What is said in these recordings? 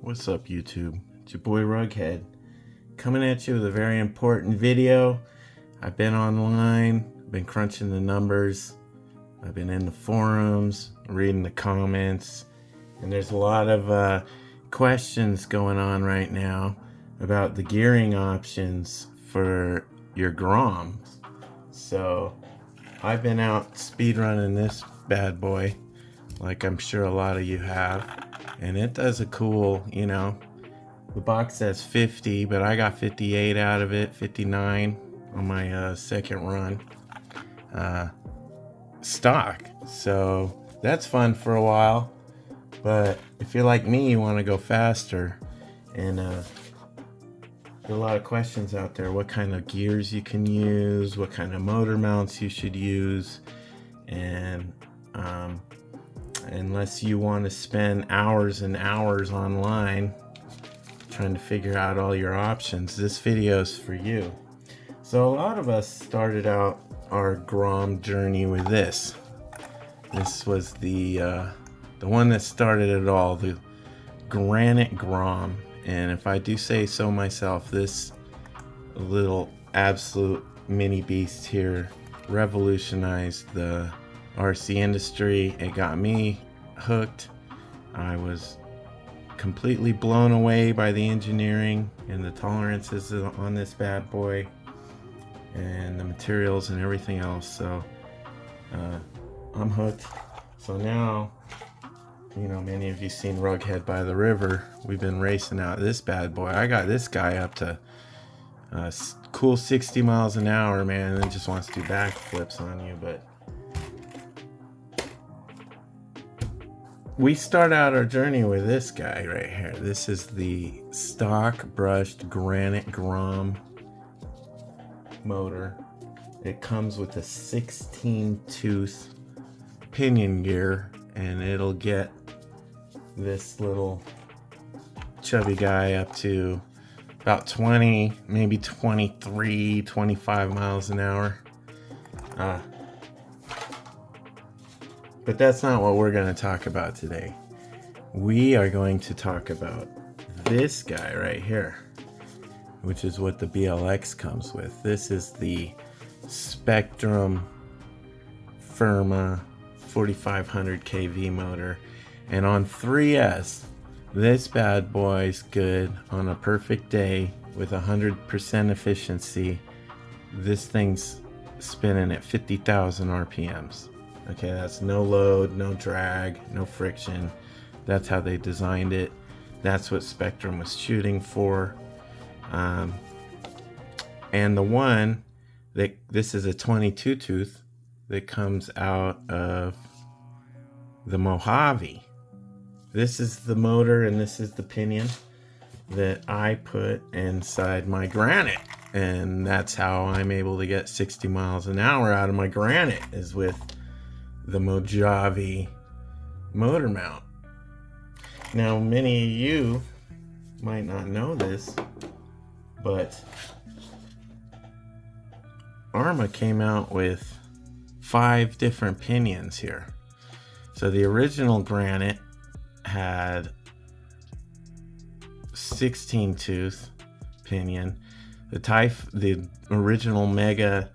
What's up, YouTube? It's your boy Rughead coming at you with a very important video. I've been online, been crunching the numbers, I've been in the forums, reading the comments, and there's a lot of questions going on right now about the gearing options for your Grom. So I've been out speed running this bad boy, like I'm sure a lot of you have. And it does a cool, the box says 50, but I got 58 out of it, 59 on my second run stock. So that's fun for a while. But if you're like me, you want to go faster. And there are a lot of questions out there. What kind of gears you can use, what kind of motor mounts you should use. And unless you want to spend hours and hours online trying to figure out all your options, this video is for you. So a lot of us started out our Grom journey with this. This was the one that started it all, the granite Grom. And if I do say so myself, this little absolute mini beast here revolutionized the RC industry. It got me hooked. I was completely blown away by the engineering and the tolerances on this bad boy and the materials and everything else. So I'm hooked. So now, many of you seen Rughead by the river. We've been racing out this bad boy. I got this guy up to cool 60 miles an hour, man, and it just wants to do backflips on you. But we start out our journey with this guy right here. This is the stock brushed granite Grom motor. It comes with a 16 tooth pinion gear, and it'll get this little chubby guy up to about 20, maybe 23, 25 miles an hour. But that's not what we're going to talk about today. We are going to talk about this guy right here, which is what the BLX comes with. This is the Spectrum Arrma 4500 kV motor. And on 3S, this bad boy's good on a perfect day with 100% efficiency. This thing's spinning at 50,000 RPMs. Okay, that's no load, no drag, no friction. That's how they designed it. That's what Spectrum was shooting for. And the one, this is a 22 tooth that comes out of the Mojave. This is the motor and this is the pinion that I put inside my granite. And that's how I'm able to get 60 miles an hour out of my granite, is with the Mojave motor mount. Now, many of you might not know this, but Arrma came out with 5 different pinions here. So the original granite had 16 tooth pinion. The original Mega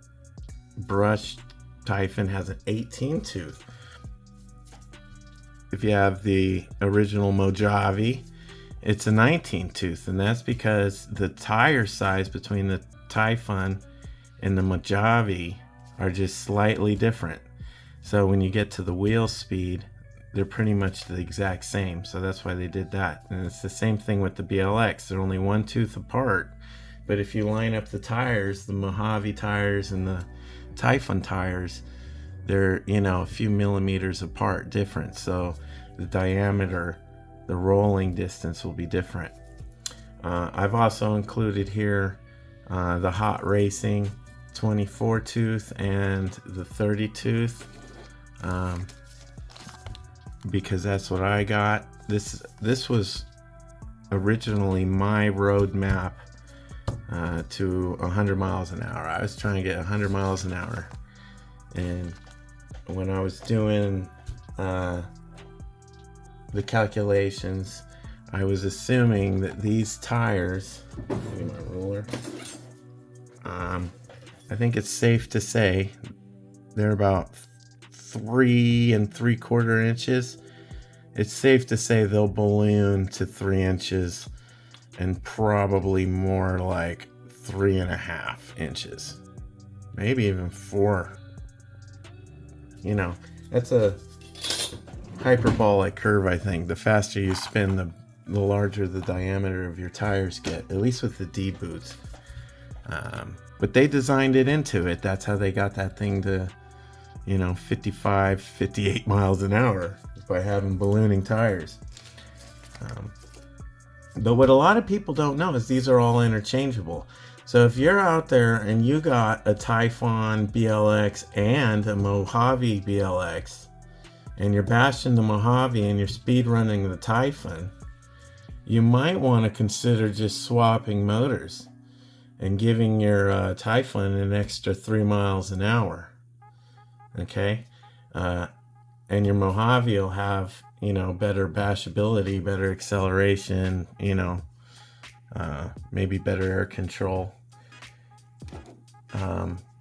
brushed Typhon has an 18 tooth. If you have the original Mojave, it's a 19 tooth, and that's because the tire size between the Typhon and the Mojave are just slightly different. So when you get to the wheel speed, they're pretty much the exact same. So that's why they did that. And it's the same thing with the BLX. They're only 1 tooth apart. But if you line up the tires, the Mojave tires and the Typhon tires, they're a few millimeters apart different, so the diameter, the rolling distance will be different. I've also included here the Hot Racing 24 tooth and the 30 tooth, because that's what I got. This was originally my roadmap to 100 miles an hour. I was trying to get 100 miles an hour, and when I was doing the calculations, I was assuming that these tires, give me my ruler, I think it's safe to say they're about 3 3/4 inches. It's safe to say they'll balloon to 3 inches and probably more like 3.5 inches, maybe even 4. You know, that's a hyperbolic curve, I think. The faster you spin, the larger the diameter of your tires get, at least with the D boots. But they designed it into it. That's how they got that thing to, 55, 58 miles an hour, by having ballooning tires. But what a lot of people don't know is these are all interchangeable. So if you're out there and you got a Typhon BLX and a Mojave BLX, and you're bashing the Mojave and you're speed running the Typhon, you might want to consider just swapping motors and giving your Typhon an extra 3 miles an hour. Okay? And your Mojave will have, better bashability, better acceleration, maybe better air control.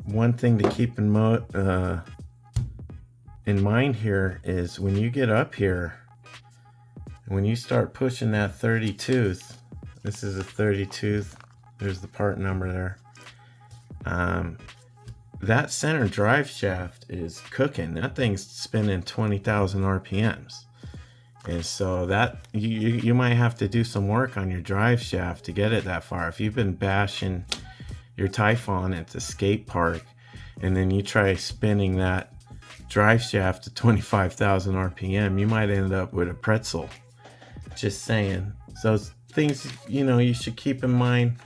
One thing to keep in mind here is when you get up here, when you start pushing that 30 tooth, this is a 30 tooth, there's the part number there. That center drive shaft is cooking. That thing's spinning 20,000 RPMs. And so that you might have to do some work on your drive shaft to get it that far. If you've been bashing your Typhon at the skate park and then you try spinning that drive shaft to 25,000 RPM, you might end up with a pretzel. Just saying. So things, you should keep in mind.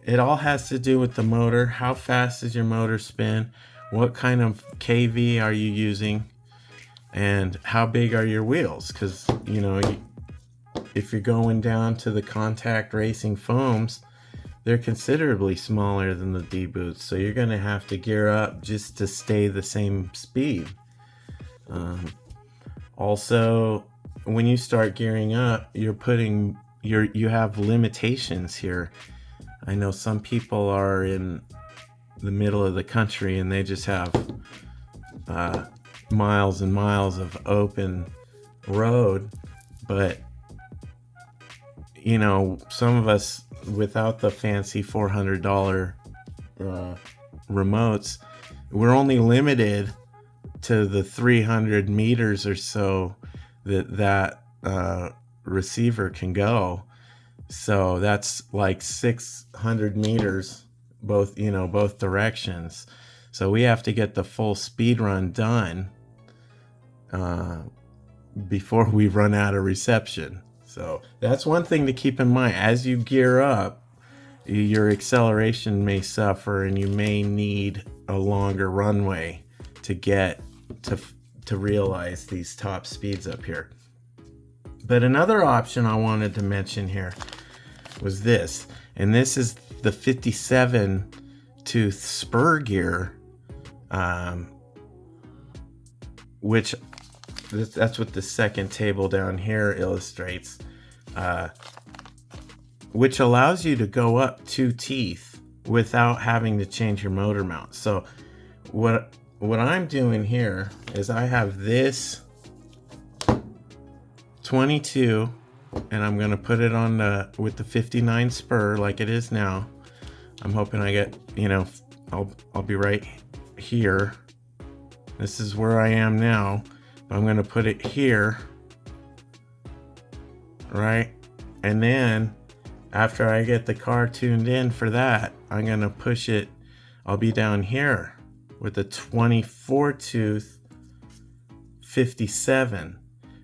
It all has to do with the motor. How fast does your motor spin? What kind of KV are you using? And how big are your wheels? Because, if you're going down to the contact racing foams, they're considerably smaller than the D boots. So you're going to have to gear up just to stay the same speed. Also, when you start gearing up, you have limitations here. I know some people are in the middle of the country and they just have miles and miles of open road, but some of us without the fancy $400 remotes, we're only limited to the 300 meters or so that receiver can go. So that's like 600 meters, both directions. So we have to get the full speed run done before we run out of reception. So that's one thing to keep in mind. As you gear up, your acceleration may suffer and you may need a longer runway to get to realize these top speeds up here. But another option I wanted to mention here was this, and this is the 57 tooth Spur gear, which that's what the second table down here illustrates, which allows you to go up 2 teeth without having to change your motor mount. So what I'm doing here is I have this 22 and I'm going to put it on with the 59 Spur like it is now. I'm hoping I get, I'll be right here. This is where I am now. I'm going to put it here, right? And then after I get the car tuned in for that, I'm going to push it. I'll be down here with the 24 tooth 57.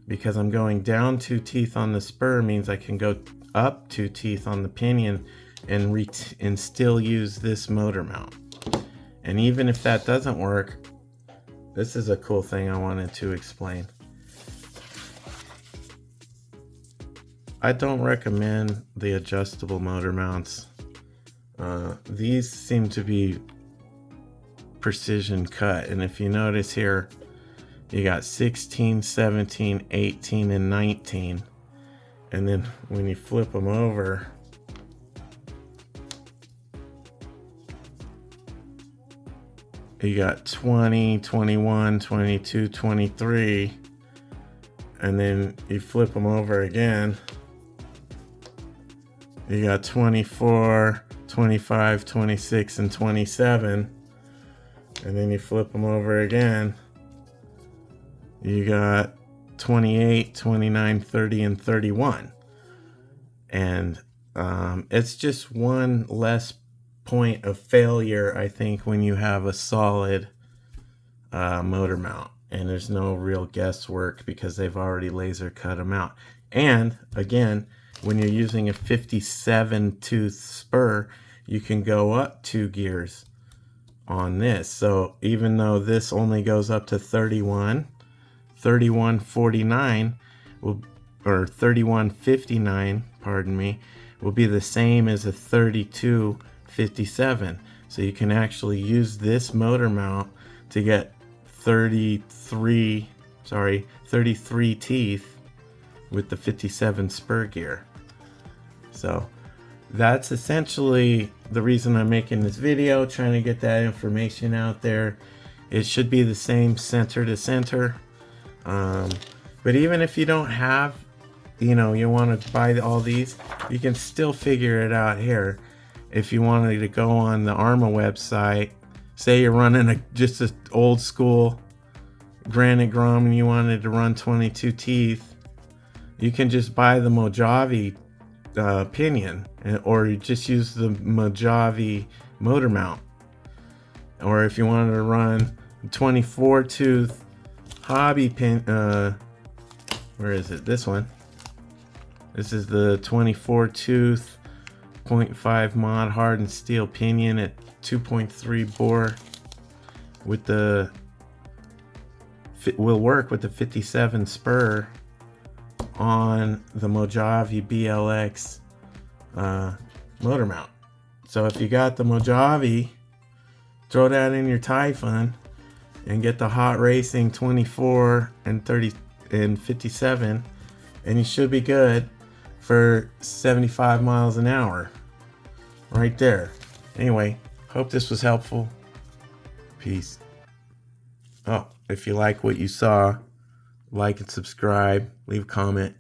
Because I'm going down 2 teeth on the Spur means I can go up 2 teeth on the Pinion and still use this motor mount. And even if that doesn't work, this is a cool thing I wanted to explain. I don't recommend the adjustable motor mounts. These seem to be precision cut, and if you notice here, you got 16, 17, 18, and 19. And then when you flip them over, you got 20, 21, 22, 23. And then you flip them over again. You got 24, 25, 26, and 27. And then you flip them over again. You got 28, 29, 30, and 31. And it's just one less point of failure, I think, when you have a solid motor mount. And there's no real guesswork because they've already laser cut them out. And again, when you're using a 57 tooth spur, you can go up 2 gears on this. So even though this only goes up to 3149 will, or 3159, pardon me, will be the same as a 3257. So you can actually use this motor mount to get 33 teeth with the 57 spur gear. So that's essentially the reason I'm making this video, trying to get that information out there. It should be the same center to center. But even if you don't have, you want to buy all these, you can still figure it out here. If you wanted to go on the Arrma website, say you're running just an old school granite Grom and you wanted to run 22 teeth, you can just buy the Mojave pinion, or you just use the Mojave motor mount. Or if you wanted to run 24 tooth hobby pin, where is it? This one. This is the 24 tooth 0.5 mod hardened steel pinion at 2.3 bore with the will work with the 57 spur on the Mojave BLX motor mount. So if you got the Mojave, throw that in your Typhon and get the hot racing 24 and 30 and 57, and you should be good for 75 miles an hour right there. Anyway, hope this was helpful. Peace. Oh, if you like what you saw, like and subscribe, leave a comment.